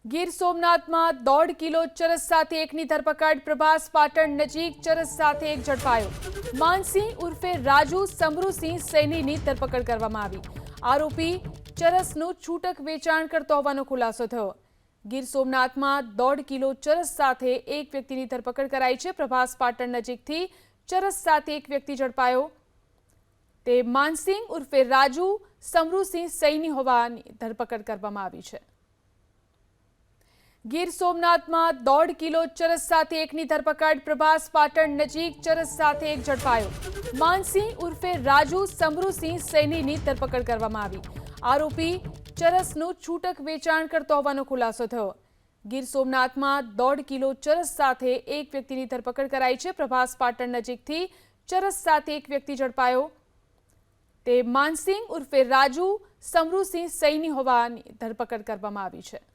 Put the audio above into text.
ગીર સોમનાથમાં 1.5 કિલો ચરસ સાથે એકની ધરપકડ। પ્રભાસ પાટણ નજીક ચરસ સાથે એક ઝડપાયો। માનસિંહ ઉર્ફે રાજુ સમરુસિંહ સૈનીની ધરપકડ કરવામાં આવી। આરોપી ચરસનું છૂટક વેચાણ કરતો હોવાનો ખુલાસો થયો। ગીર સોમનાથમાં 1.5 કિલો ચરસ સાથે એક વ્યક્તિની ધરપકડ કરાઈ છે। પ્રભાસ પાટણ નજીકથી ચરસ સાથે એક વ્યક્તિ ઝડપાયો। તે માનસિંહ ઉર્ફે રાજુ સમરુસિંહ સૈની હોવાની ધરપકડ કરવામાં આવી છે। ગીર સોમનાથમાં 1.5 કિલો ચરસ સાથે એકની ધરપકડ। પ્રભાસ પાટણ નજીક ચરસ સાથે એક ઝડપાયો। માનસિંહ ઉર્ફે રાજુ સમરુસિંહ સૈનીની ધરપકડ કરવામાં આવી। આરોપી ચરસનું છૂટક વેચાણ કરતો હોવાનો ખુલાસો થયો। ગીર સોમનાથમાં 1.5 કિલો ચરસ સાથે એક વ્યક્તિની ધરપકડ કરાઈ છે। પ્રભાસ પાટણ નજીકથી ચરસ સાથે એક વ્યક્તિ ઝડપાયો। તે માનસિંહ ઉર્ફે રાજુ સમરુસિંહ સૈની હોવાની ધરપકડ કરવામાં આવી છે।